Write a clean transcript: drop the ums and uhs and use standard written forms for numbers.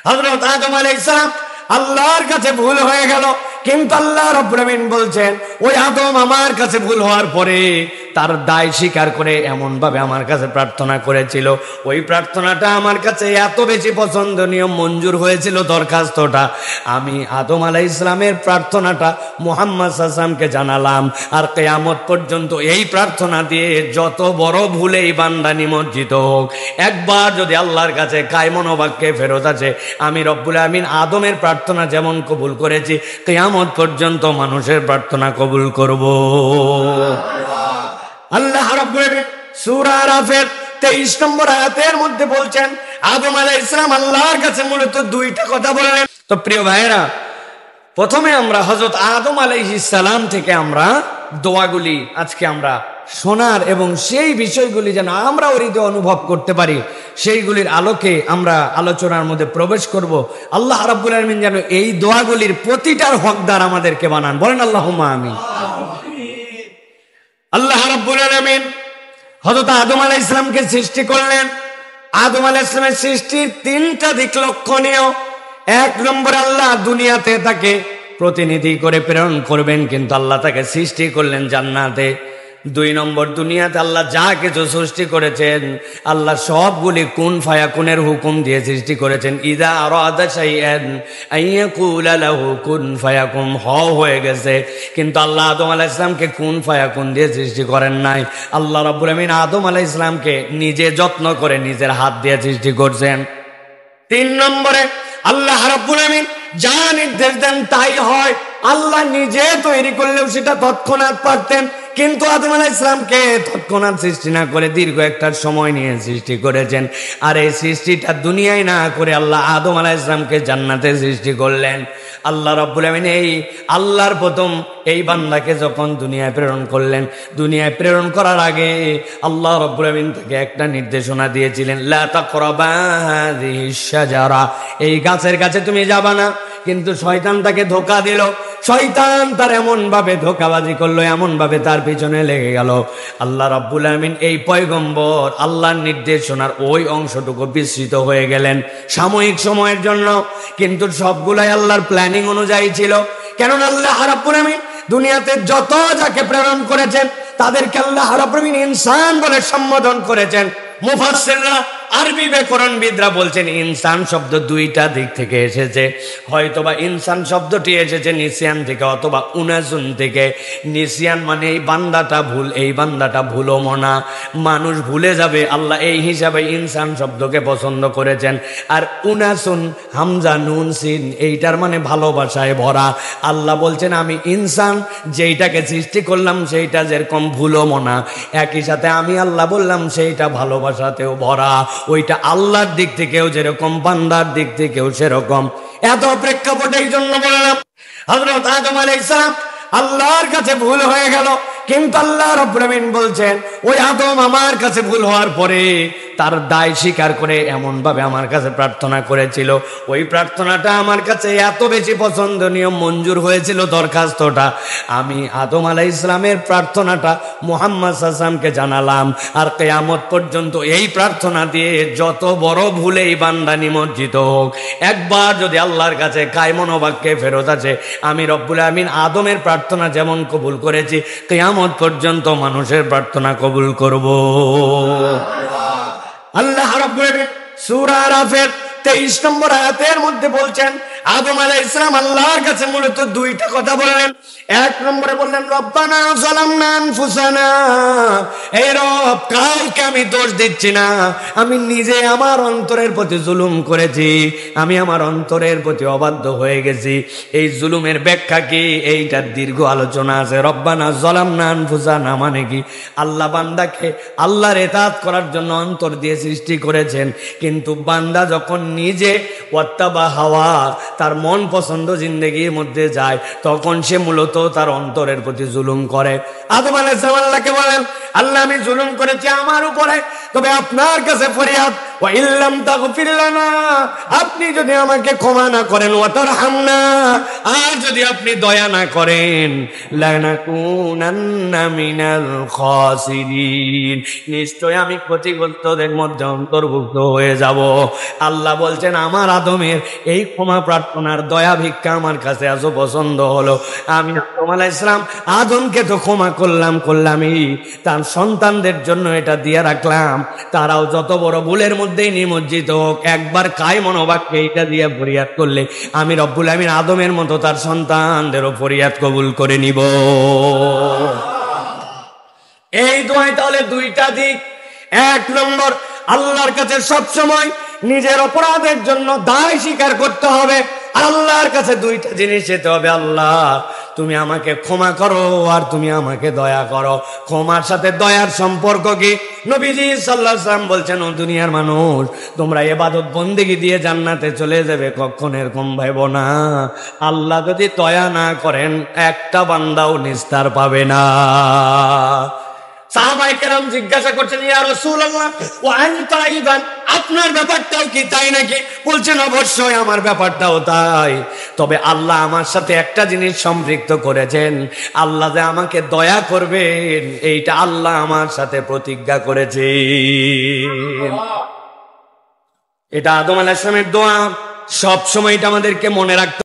হযরত আদম আলাইহিস সালাম আল্লাহর কাছে ভুল হয়ে গেল, কিন্তু আল্লাহ রাব্বুল আমিন বলছেন ওই আদম আমার কাছে ভুল হওয়ার পরে তার দায় স্বীকার করে এমন ভাবে আমার কাছে প্রার্থনা করেছিল, ওই প্রার্থনাটা আমার কাছে এত বেশি পছন্দনীয় মঞ্জুর হয়েছিল দরখাস্তটা, আমি আদম আলাইহিস সালামের প্রার্থনাটা মুহাম্মদ সাল্লাল্লাহু আলাইহি ওয়াসাল্লামকে জানালাম। আর কিয়ামত পর্যন্ত এই প্রার্থনা দিয়ে যত বড় ভুলেই বান্দা নিমজ্জিত হোক, একবার যদি আল্লাহর কাছে কায়মন বাক্যে ফেরত আসে, আমি রব্বুল আমিন আদমের প্রার্থনা যেমন কবুল করেছি কিয়ামত পর্যন্ত মানুষের প্রার্থনা কবুল করব। আল্লাহ রাব্বুল আমিন সূরা আরাফের 23 নম্বর আয়াতের মধ্যে বলছেন আদম আলাইহিস সালাম আল্লাহর কাছে মূলত দুইটা কথা বললেন। তো প্রিয় ভাইয়েরা, প্রথমে আমরা হযরত আদম আলাইহিস সালাম থেকে আমরা দোয়াগুলি আজকে আমরা শোনার এবং সেই বিষয়গুলি যেন আমরা হৃদয়ে অনুভব করতে পারি, সেইগুলির আলোকে আমরা আলোচনার মধ্যে প্রবেশ করব। আল্লাহ রাব্বুল আমিন যেন এই দোয়াগুলির প্রতিটার হকদার আমাদেরকে বানান, বলেন আল্লাহুম্মা আমিন। আল্লাহ রাব্বুল আমিন হযরত আদম আলাইহিস সালামকে সৃষ্টি করলেন। আদম আলাইহিস সালামের সৃষ্টির তিনটা দিক লক্ষণীয়। এক নম্বর, আল্লাহ দুনিয়াতে তাকে প্রতিনিধি করে প্রেরণ করবেন, কিন্তু আল্লাহ তাকে সৃষ্টি করলেন জান্নাতে। দুই নম্বর, দুনিয়াতে আল্লাহ যা কিছু সৃষ্টি করেছেন আল্লাহ সবগুলি কুন ফায়াকুনের হুকুম দিয়ে সৃষ্টি করেছেন। ইযা আরাদা শাইআন আইয়াকুলা লাহু কুন ফায়াকুন, হয়ে গেছে। কিন্তু আল্লাহ আদম আলাইহিস সালামকে কুন ফায়াকুন দিয়ে সৃষ্টি করেন নাই। আল্লাহ রাব্বুল আমিন আদম আলাইহিস সালামকে নিজে যত্ন করে নিজের হাত দিয়ে সৃষ্টি করছেন। তিন নম্বরে, আল্লাহ রাব্বুল আমিন যা নির্দেশ দেন তাই হয়। আল্লাহ নিজে তৈরি করলেও সেটা তৎক্ষণাৎ পারতেন, কিন্তু আদম আলাইহিস সালামকে তৎক্ষণাৎ সৃষ্টি না করে দীর্ঘ একটা সময় নিয়ে সৃষ্টি করেছেন। আর এই সৃষ্টিটা দুনিয়ায় না করে আল্লাহ আদম আলাইহিস সালামকে জান্নাতে সৃষ্টি করলেন। আল্লাহ রাব্বুল আমিন এই আল্লাহর প্রথম এই বান্দাকে যখন দুনিয়ায় প্রেরণ করলেন, দুনিয়ায় প্রেরণ করার আগে আল্লাহ রাব্বুল আমিন তাকে একটা নির্দেশনা দিয়েছিলেন, লা তাকরাবা হাযিহিশ শাজারা, এই গাছের কাছে তুমি যাবা না। কিন্তু শয়তান তাকে ধোঁকা দিল, শয়তান তার এমন ভাবে ধোঁকাবাজি করলো, এমন ভাবে তার পিছনে লেগে গেল। আল্লাহ রাব্বুল আমিন এই পয়গম্বর আল্লাহর নির্দেশনার ওই অংশটুকু বিস্মৃত হয়ে গেলেন সাময়িক সময়ের জন্য, কিন্তু সবগুলাই আল্লাহর প্ল্যানিং অনুযায়ী ছিল। কেননা আল্লাহ রাব্বুল আমিন দুনিয়াতে যত যাকে প্রেরণ করেছেন তাদেরকে আল্লাহ রাব্বুল আমিন ইনসান বলে সম্বোধন করেছেন। মুফাসসিররা আরবি ব্যাকরণবিদরা বলছেন ইনসান শব্দ দুইটা দিক থেকে এসেছে। হয়তোবা ইনসান শব্দটি এসেছে নিসিয়ান থেকে অথবা উনাসুন থেকে। নিসিয়ান মানে এই বান্দাটা ভুল, এই বান্দাটা ভুলো মনা, মানুষ ভুলে যাবে, আল্লাহ এই হিসাবে ইনসান শব্দকে পছন্দ করেছেন। আর উনাসুন হামজা নুন সিন, এইটার মানে ভালোবাসায় ভরা। আল্লাহ বলছেন আমি ইনসান যেইটাকে সৃষ্টি করলাম সেইটা যেরকম ভুলো মনা, একই সাথে আমি আল্লাহ বললাম সেইটা ভালোবাসাতেও ভরা। ওইটা আল্লাহর দিক থেকেও যেরকম বান্দার দিক থেকেও সেরকম। এত প্রেক্ষাপট এই জন্য বললাম হযরত আদম আলাইহিস সালাম আল্লাহর কাছে ভুল হয়ে গেল, কিন্তু আল্লাহ রাব্বুল আমিন বলছেন ওই আদম আমার কাছে ভুল হওয়ার পরে তার দায় স্বীকার করে এমন ভাবে আমার কাছে প্রার্থনা করেছিল, ওই প্রার্থনাটা আমার কাছে এত বেশি পছন্দনীয় মঞ্জুর হয়েছিল দরখাস্তটা, আমি আদম আলাইহিস সালামের প্রার্থনাটা মুহাম্মদ সাল্লাল্লাহু আলাইহি ওয়াসাল্লামকে জানালাম। আর কিয়ামত পর্যন্ত এই প্রার্থনা দিয়ে যত বড় ভুলেই বান্দা নিমজ্জিত হোক, একবার যদি আল্লাহর কাছে কায়মন বাক্যে ফেরত আসে, আমি রব্বুল আমিন আদমের প্রার্থনা যেমন কবুল করেছি কিয়ামত পর্যন্ত মানুষের প্রার্থনা কবুল করব। আল্লাহ রাব্বুল আমিন সূরা আরাফের 23 নম্বর আয়াতের মধ্যে বলছেন আদম আলাইহিস সালাম আল্লাহর কাছে মূলত দুইটা কথা বললেন। এক নম্বরে বললেন রব্বানা যালামনা আনফুসানা, এই রব কাউকে আমি দোষ দিচ্ছি না, আমি নিজে আমার অন্তরের প্রতি জুলুম করেছি, আমি আমার অন্তরের প্রতি অবাধ্য হয়ে গেছি। এই জুলুমের ব্যাখ্যা কি, এইটার দীর্ঘ আলোচনা আছে। রব্বানা যালামনা আনফুসানা মানে কি, আল্লাহ বান্দাকে আল্লাহর ইতাআত করার জন্য অন্তর দিয়ে সৃষ্টি করেছেন, কিন্তু বান্দা যখন নিজে ওয়াত্তাবা হাওয়া তার মন পছন্দ জিন্দেগির মধ্যে যায় তখন সে মূলত তার অন্তরের প্রতি জুলুম করে। আদম আলাইহিস সালাম আল্লাহকে বলেন আল্লাহ আমি জুলুম করেছি আমার উপরে, তবে আপনার কাছে ফরিয়াদ ওয়া ইল্লাম তাগফির লানা, আপনি যদি আমাকে ক্ষমা না করেন, ওয়া তারহামনা, আর যদি আপনি দয়া না করেন, লানাকুনান্না মিনাল খাসিরিন, নিশ্চয় আমি ক্ষতিগ্রস্তদের মধ্যে অন্তর্ভুক্ত হয়ে যাব। আল্লাহ বলছেন আমার আদমের এই ক্ষমা প্রার্থনার দয়া ভিক্ষা আমার কাছে এত পছন্দ হলো, আমি আদম আলাইহিস সালাম আদমকে তো ক্ষমা করলামই, তার সন্তানদের জন্য এটা দিয়ে রাখলাম, তারাও যত বড় ভুলের মধ্যেই নিমজ্জিত হোক, একবার কায় মনোবাক্যে এটা দিয়ে ফরিয়াদ করলে আমি রব্বুল আমিন আদমের মতো তার সন্তানদেরও ফরিয়াদ কবুল করে নিব। এই দোয়ায় তাহলে দুইটা দিক। এক নম্বর, আল্লাহর কাছে সবসময় নিজের অপরাধের জন্য দায় স্বীকার করতে হবে, আর আল্লাহর কাছে দুইটা জিনিস যেতে হবে, আল্লাহ তুমি আমাকে ক্ষমা করো আর তুমি আমাকে দয়া করো। ক্ষমার সাথে দয়ার সম্পর্ক কি? নবীজি সাল্লাল্লাহু আলাইহি ওয়াসাল্লাম বলছেন, ও দুনিয়ার মানুষ, তোমরা ইবাদত বন্দেগী দিয়ে জান্নাতে চলে যাবে, কখনো এরকম ভাইব না। আল্লাহ যদি দয়া না করেন একটা বান্দাও নিস্তার পাবে না। সাহাবায়ে কেরাম জিজ্ঞাসা করছেন, ইয়া রাসূলুল্লাহ ওয়া আনতা আইদান, আপনার ব্যাপারটাও কি তাই নাকি? বলছেন অবশ্যই আমার ব্যাপারটাও তাই, তবে আল্লাহ আমার সাথে একটা জিনিস সম্পৃক্ত করেছেন, আল্লাহ যে আমাকে দয়া করবেন এইটা আল্লাহ আমার সাথে প্রতিজ্ঞা করেছেন। এটা আদম আলাইহিস সালামের দোয়া, সব সময় এটা আমাদেরকে মনে রাখতে